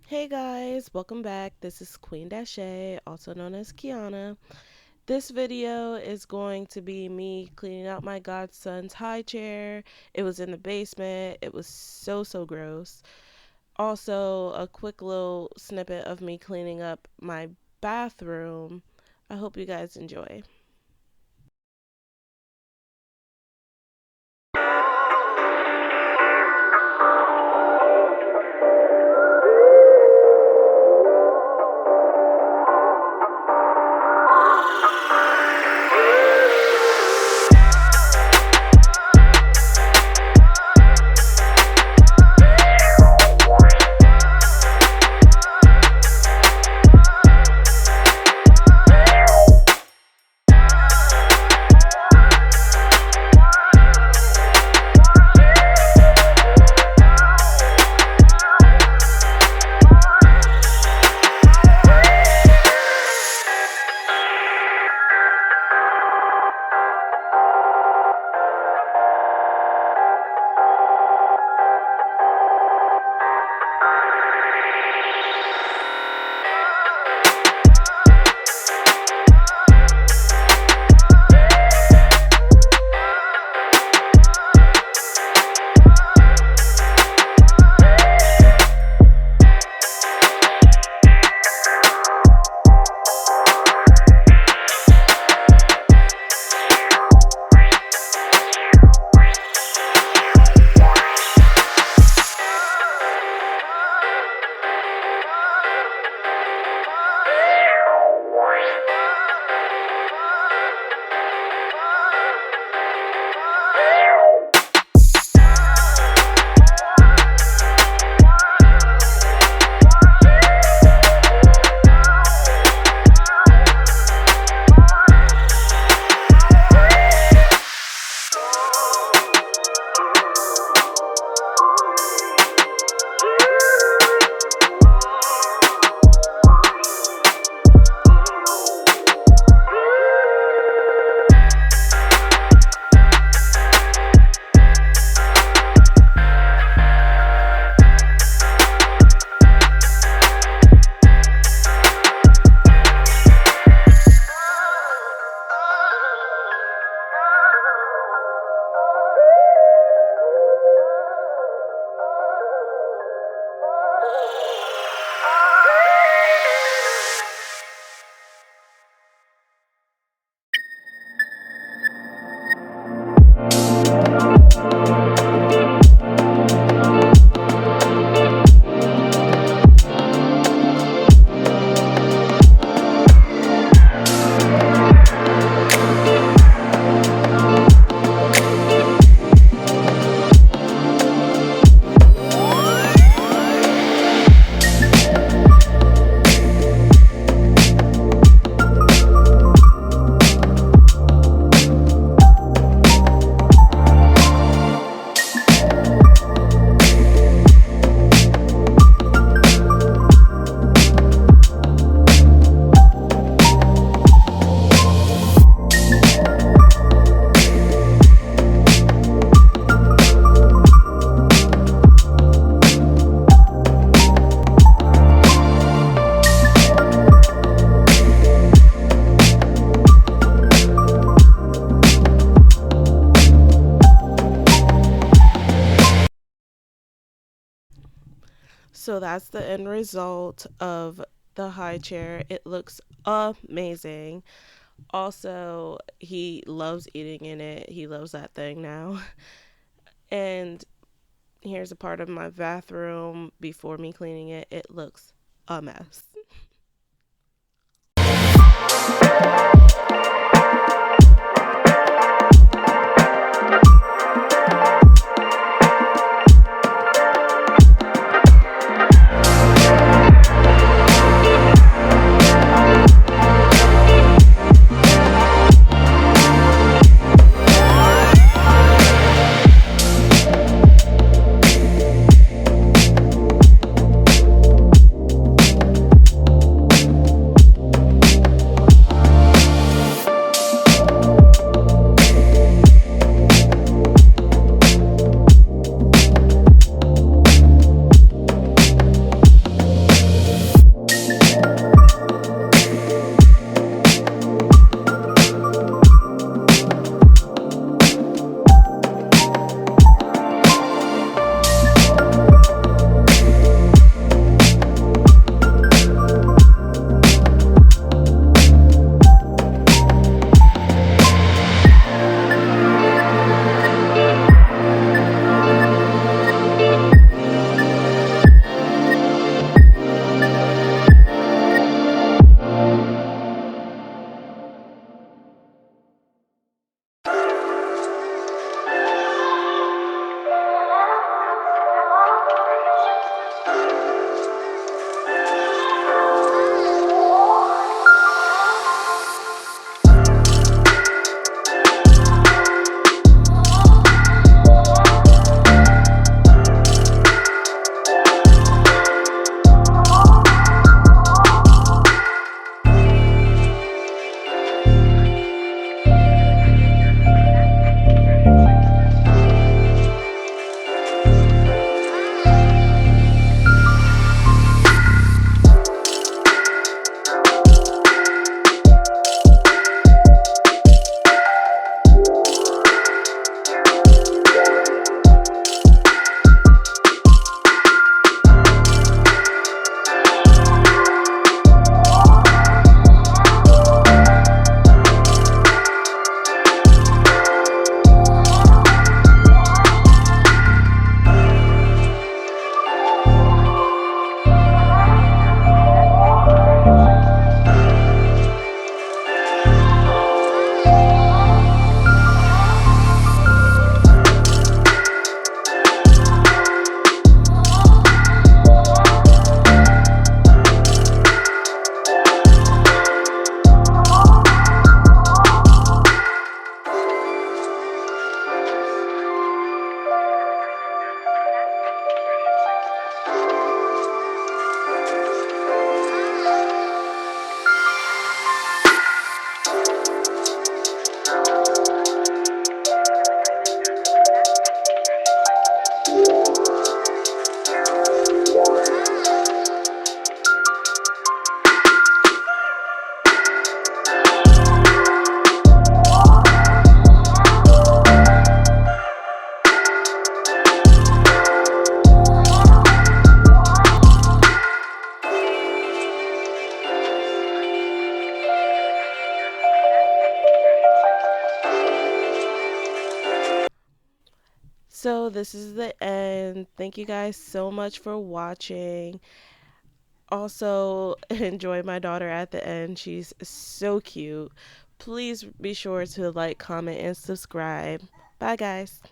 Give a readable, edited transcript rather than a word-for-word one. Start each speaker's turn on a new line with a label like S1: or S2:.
S1: Hey guys, welcome back. This is Queen Dashay, also known as Kiana. This video is going to be me cleaning out my godson's high chair. It was in the basement. It was so gross. Also, a quick little snippet of me cleaning up my bathroom. I hope you guys enjoy. So that's the end result of the high chair. It looks amazing. Also, he loves eating in it. He loves that thing now. And here's a part of my bathroom before me cleaning it. It looks a mess. So this is the end. Thank you guys so much for watching. Also, enjoy my daughter at the end. She's so cute. Please be sure to like, comment, and subscribe. Bye, guys.